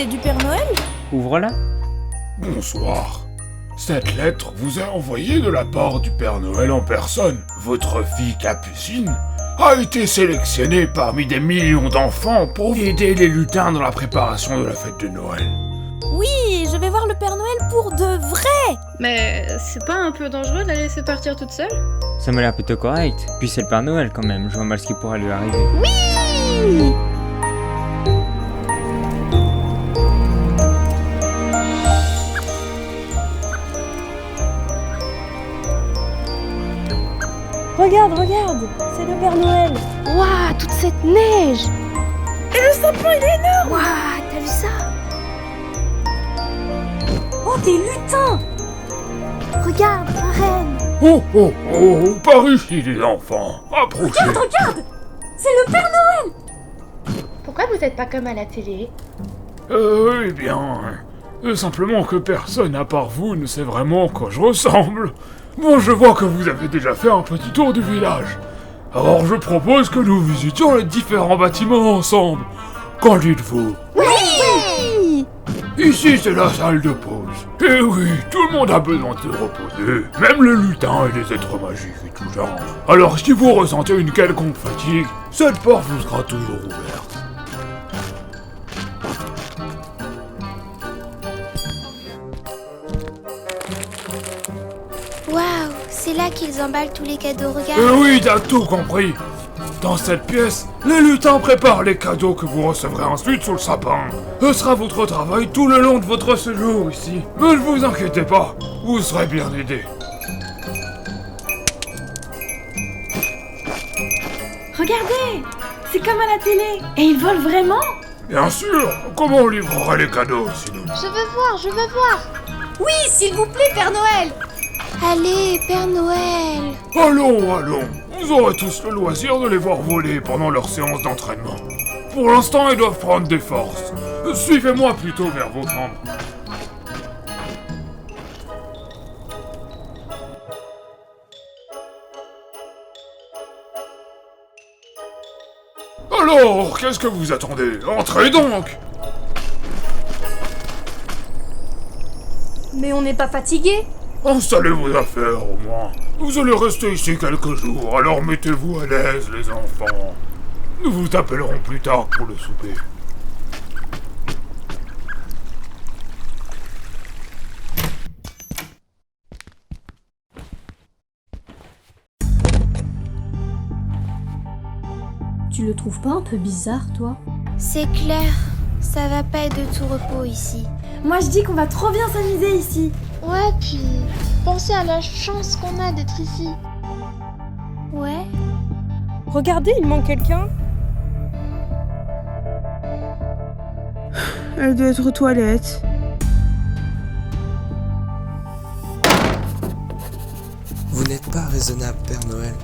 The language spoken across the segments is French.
C'est du Père Noël? Ouvre-la. Bonsoir. Cette lettre vous est envoyée de la part du Père Noël en personne. Votre fille Capucine a été sélectionnée parmi des millions d'enfants pour aider les lutins dans la préparation de la fête de Noël. Oui, je vais voir le Père Noël pour de vrai! Mais c'est pas un peu dangereux de la laisser partir toute seule? Ça m'a l'air plutôt correct. Puis c'est le Père Noël quand même, je vois mal ce qui pourrait lui arriver. Oui! Regarde, regarde! C'est le Père Noël! Waouh, toute cette neige! Et le sapin, il est énorme! Waouh, t'as vu ça? Oh, des lutins! Regarde, la reine! Oh, oh, oh, par ici les enfants, approchez. Regarde! C'est le Père Noël! Pourquoi vous êtes pas comme à la télé? Eh bien, simplement que personne à part vous ne sait vraiment à quoi je ressemble. Bon, je vois que vous avez déjà fait un petit tour du village. Alors je propose que nous visitions les différents bâtiments ensemble. Qu'en dites-vous? Oui! Ici c'est la salle de pause. Et oui, tout le monde a besoin de se reposer, même les lutins et les êtres magiques et tout genre. Alors si vous ressentez une quelconque fatigue, cette porte vous sera toujours ouverte. Waouh, c'est là qu'ils emballent tous les cadeaux, regarde! Oui, t'as tout compris. Dans cette pièce, les lutins préparent les cadeaux que vous recevrez ensuite sous le sapin. Ce sera votre travail tout le long de votre séjour ici. Mais ne vous inquiétez pas, vous serez bien aidés. Regardez! C'est comme à la télé! Et ils volent vraiment? Bien sûr, comment on livrerait les cadeaux sinon? Je veux voir! Oui, s'il vous plaît, Père Noël! Allez, Père Noël! Allons, vous aurez tous le loisir de les voir voler pendant leur séance d'entraînement. Pour l'instant, ils doivent prendre des forces. Suivez-moi plutôt vers vos chambres. Alors, qu'est-ce que vous attendez? Entrez donc! Mais on n'est pas fatigué? Installez vos affaires au moins. Vous allez rester ici quelques jours, alors mettez-vous à l'aise les enfants. Nous vous appellerons plus tard pour le souper. Tu le trouves pas un peu bizarre, toi? C'est clair, ça va pas être de tout repos ici. Moi je dis qu'on va trop bien s'amuser ici! Ouais, puis pensez à la chance qu'on a d'être ici. Ouais. Regardez, il manque quelqu'un. Elle doit être aux toilettes. Vous n'êtes pas raisonnable, Père Noël.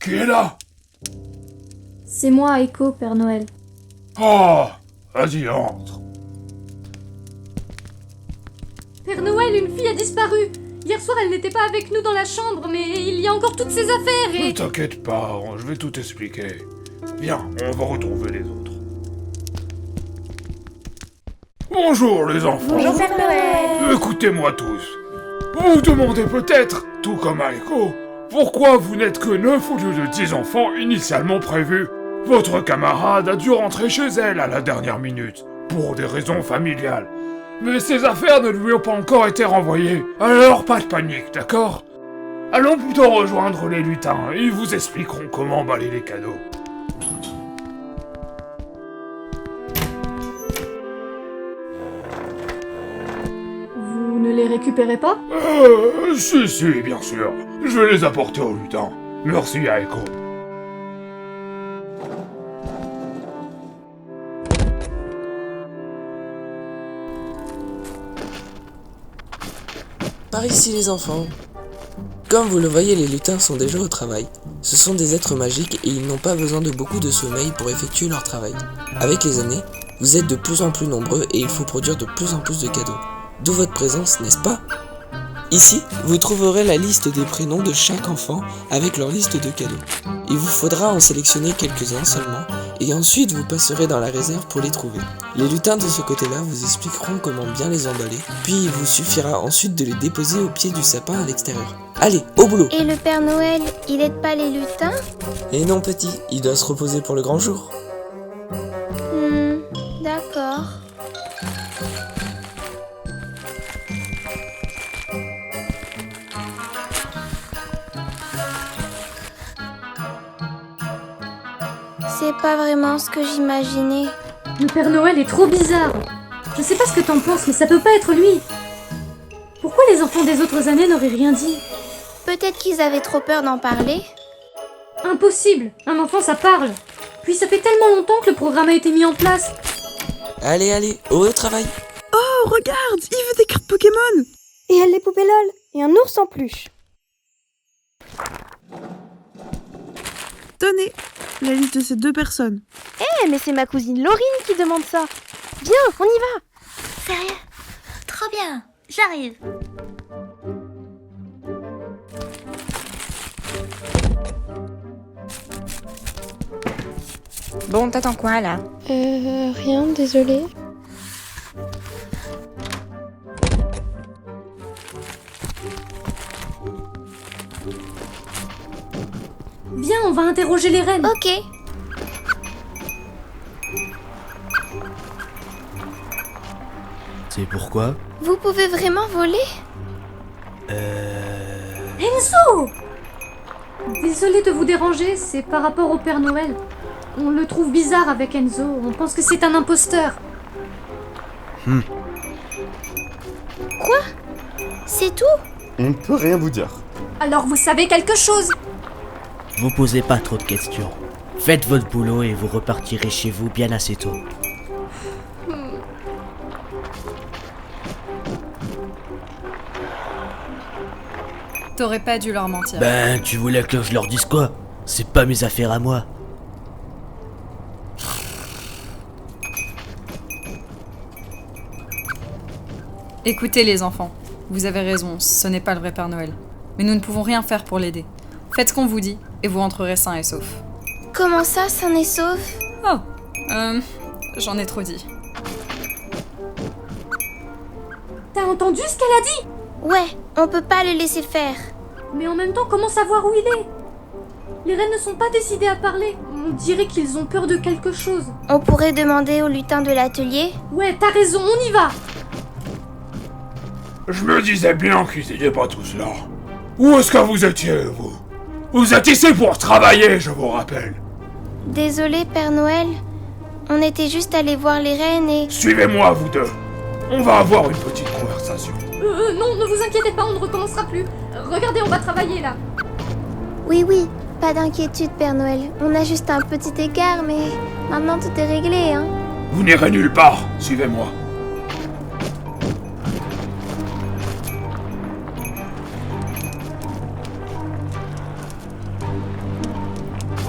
Qui est là? C'est moi, Echo, Père Noël. Oh, vas-y, entre. Père Noël, une fille a disparu. Hier soir, elle n'était pas avec nous dans la chambre, mais il y a encore toutes ses affaires Ne et... t'inquiète pas, je vais tout expliquer. Viens, on va retrouver les autres. Bonjour les enfants. Bonjour, Père Noël! Écoutez-moi tous. Vous vous demandez peut-être, tout comme à Echo, pourquoi vous n'êtes que 9 au lieu de 10 enfants initialement prévus. Votre camarade a dû rentrer chez elle à la dernière minute, pour des raisons familiales. Mais ses affaires ne lui ont pas encore été renvoyées, alors pas de panique, d'accord? Allons plutôt rejoindre les lutins, ils vous expliqueront comment emballer les cadeaux. récupérez pas? Si, bien sûr. Je vais les apporter au lutin. Merci, Aiko. Par ici les enfants. Comme vous le voyez, les lutins sont déjà au travail. Ce sont des êtres magiques et ils n'ont pas besoin de beaucoup de sommeil pour effectuer leur travail. Avec les années, vous êtes de plus en plus nombreux et il faut produire de plus en plus de cadeaux. D'où votre présence, n'est-ce pas? Ici, vous trouverez la liste des prénoms de chaque enfant avec leur liste de cadeaux. Il vous faudra en sélectionner quelques-uns seulement et ensuite vous passerez dans la réserve pour les trouver. Les lutins de ce côté-là vous expliqueront comment bien les emballer, puis il vous suffira ensuite de les déposer au pied du sapin à l'extérieur. Allez, au boulot! Et le Père Noël, il aide pas les lutins? Et non petit, il doit se reposer pour le grand jour. D'accord. C'est pas vraiment ce que j'imaginais. Le Père Noël est trop bizarre. Je sais pas ce que t'en penses, mais ça peut pas être lui. Pourquoi les enfants des autres années n'auraient rien dit? Peut-être qu'ils avaient trop peur d'en parler. Impossible. Un enfant, ça parle. Puis ça fait tellement longtemps que le programme a été mis en place. Allez, au travail! Oh, regarde, il veut des cartes Pokémon. Et elle les poupées LOL. Et un ours en peluche. Tenez, la liste de ces 2 personnes. Mais c'est ma cousine Laurine qui demande ça. Viens, on y va. Sérieux? Trop bien, j'arrive. Bon, t'attends quoi là? Rien, désolée. Viens, on va interroger les reines. Ok. C'est pourquoi? Vous pouvez vraiment voler? Enzo! Désolée de vous déranger, c'est par rapport au Père Noël. On le trouve bizarre avec Enzo, on pense que c'est un imposteur. Quoi? C'est tout? On ne peut rien vous dire. Alors vous savez quelque chose? Vous posez pas trop de questions. Faites votre boulot et vous repartirez chez vous bien assez tôt. T'aurais pas dû leur mentir. Ben, tu voulais que je leur dise quoi? C'est pas mes affaires à moi. Écoutez les enfants, vous avez raison, ce n'est pas le vrai Père Noël. Mais nous ne pouvons rien faire pour l'aider. Faites ce qu'on vous dit et vous rentrerez sains et saufs. Comment ça, sain et sauf? J'en ai trop dit. T'as entendu ce qu'elle a dit? Ouais, on peut pas le laisser faire. Mais en même temps, comment savoir où il est? Les reines ne sont pas décidées à parler. On dirait qu'ils ont peur de quelque chose. On pourrait demander au lutin de l'atelier? Ouais, t'as raison, on y va. Je me disais bien qu'ils n'étaient pas tous là. Où est-ce que vous étiez, vous? Vous êtes ici pour travailler, je vous rappelle. Désolé, Père Noël. On était juste allés voir les reines et... Suivez-moi, vous deux. On va avoir une petite conversation. Non, ne vous inquiétez pas, on ne recommencera plus. Regardez, on va travailler là. Oui, pas d'inquiétude, Père Noël. On a juste un petit écart, mais maintenant tout est réglé, hein. Vous n'irez nulle part, suivez-moi.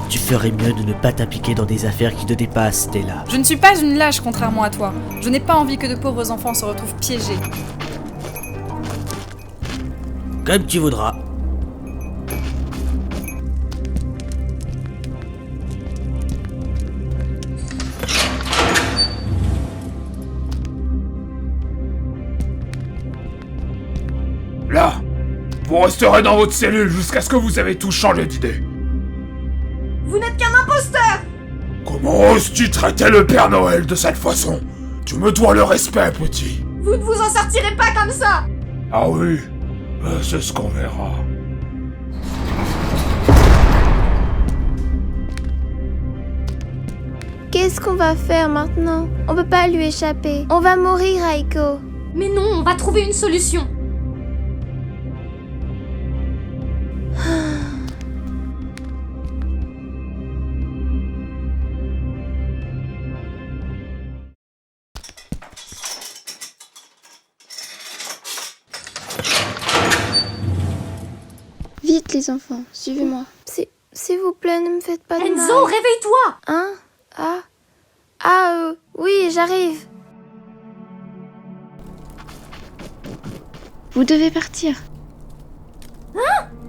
Tu ferais mieux de ne pas t'impliquer dans des affaires qui te dépassent, Stella. Je ne suis pas une lâche contrairement à toi. Je n'ai pas envie que de pauvres enfants se retrouvent piégés. Comme tu voudras. Là, vous resterez dans votre cellule jusqu'à ce que vous avez tous changé d'idée. Vous n'êtes qu'un imposteur! Comment oses-tu traiter le Père Noël de cette façon? Tu me dois le respect, petit. Vous ne vous en sortirez pas comme ça! Ah oui, c'est ce qu'on verra. Qu'est-ce qu'on va faire maintenant? On peut pas lui échapper. On va mourir, Aiko. Mais non, on va trouver une solution. Vite les enfants, suivez-moi. S'il vous plaît, ne me faites pas de mal. Enzo, réveille-toi! Hein? Oui, j'arrive. Vous devez partir.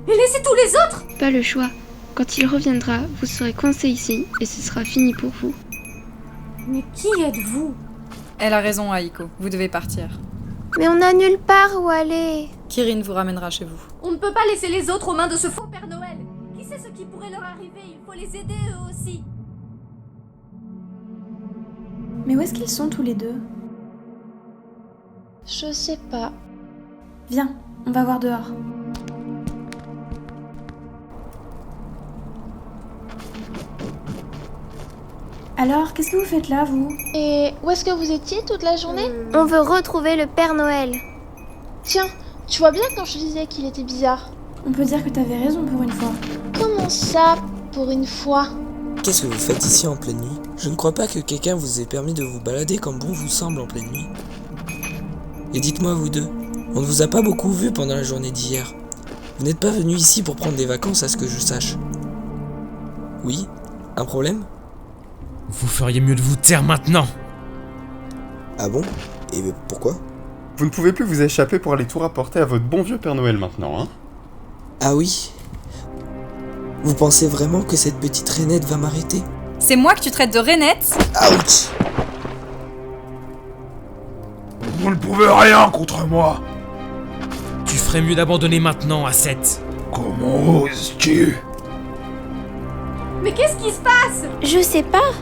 Et laissez tous les autres! Pas le choix. Quand il reviendra, vous serez coincés ici et ce sera fini pour vous. Mais qui êtes-vous? Elle a raison, Aiko. Vous devez partir. Mais on n'a nulle part où aller. Kirin vous ramènera chez vous. On ne peut pas laisser les autres aux mains de ce faux Père Noël. Qui sait ce qui pourrait leur arriver? Il faut les aider eux aussi. Mais où est-ce qu'ils sont tous les deux? Je sais pas. Viens, on va voir dehors. Alors, qu'est-ce que vous faites là, vous? Et où est-ce que vous étiez toute la journée? On veut retrouver le Père Noël. Tiens, tu vois bien quand je disais qu'il était bizarre. On peut dire que t'avais raison pour une fois. Comment ça, pour une fois? Qu'est-ce que vous faites ici en pleine nuit? Je ne crois pas que quelqu'un vous ait permis de vous balader comme bon vous semble en pleine nuit. Et dites-moi vous deux, on ne vous a pas beaucoup vu pendant la journée d'hier. Vous n'êtes pas venus ici pour prendre des vacances à ce que je sache. Oui? Un problème? Vous feriez mieux de vous taire maintenant. Ah bon? Et pourquoi? Vous ne pouvez plus vous échapper pour aller tout rapporter à votre bon vieux Père Noël maintenant, hein? Ah oui? Vous pensez vraiment que cette petite rainette va m'arrêter? C'est moi que tu traites de rainette? Ouch! Vous ne pouvez rien contre moi. Tu ferais mieux d'abandonner maintenant, Asset. Comment oses-tu? Mais qu'est-ce qui se passe? Je sais pas.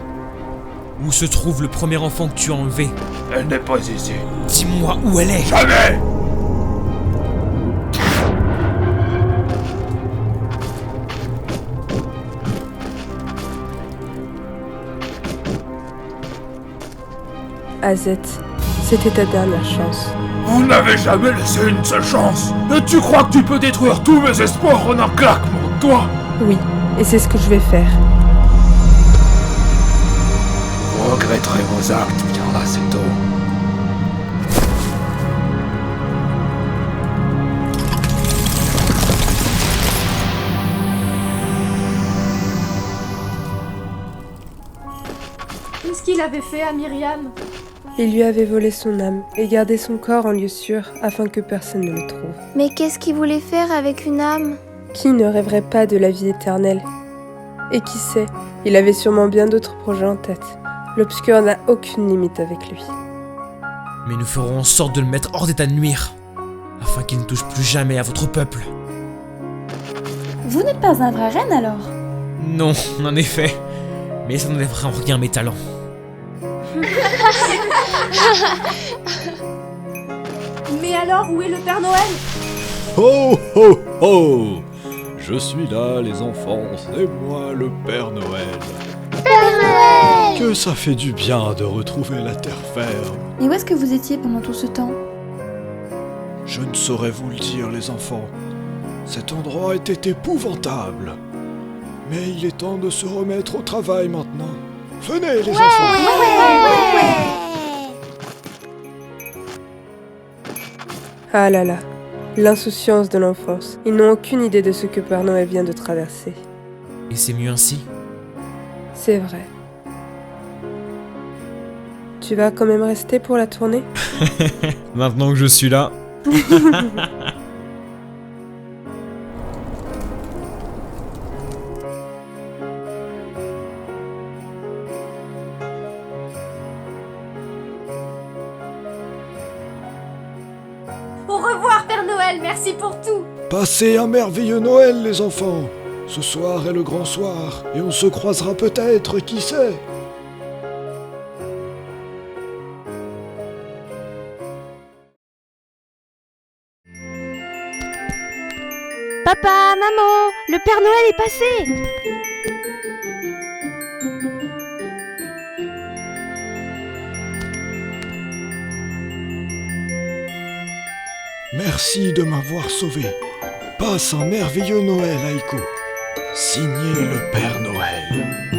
Où se trouve le premier enfant que tu as enlevé? Elle n'est pas ici. Dis-moi où elle est. Jamais! Azet, c'était ta dernière chance. Vous n'avez jamais laissé une seule chance. Et tu crois que tu peux détruire tous mes espoirs en un claquement de doigts? Oui, et c'est ce que je vais faire. Vous regretterez vos actes bien assez tôt. Qu'est-ce qu'il avait fait à Myriam? Il lui avait volé son âme et gardé son corps en lieu sûr afin que personne ne le trouve. Mais qu'est-ce qu'il voulait faire avec une âme? Qui ne rêverait pas de la vie éternelle? Et qui sait, il avait sûrement bien d'autres projets en tête. L'obscur n'a aucune limite avec lui. Mais nous ferons en sorte de le mettre hors d'état de nuire, afin qu'il ne touche plus jamais à votre peuple. Vous n'êtes pas un vrai reine alors? Non, en effet. Mais ça n'enlèvera en rien mes talents. Mais alors, où est le Père Noël? Ho ho ho! Je suis là, les enfants, c'est moi le Père Noël. Père Noël! Que ça fait du bien de retrouver la terre ferme. Et où est-ce que vous étiez pendant tout ce temps? Je ne saurais vous le dire, les enfants. Cet endroit était épouvantable. Mais il est temps de se remettre au travail maintenant. Venez, les enfants! Ah là là, l'insouciance de l'enfance. Ils n'ont aucune idée de ce que Père Noël vient de traverser. Et c'est mieux ainsi. C'est vrai. Tu vas quand même rester pour la tournée? Maintenant que je suis là. Au revoir, Père Noël, merci pour tout. Passez un merveilleux Noël, les enfants. Ce soir est le grand soir, et on se croisera peut-être, qui sait? Papa, maman, le Père Noël est passé! Merci de m'avoir sauvé. Passe un merveilleux Noël, Aiko. Signé le Père Noël.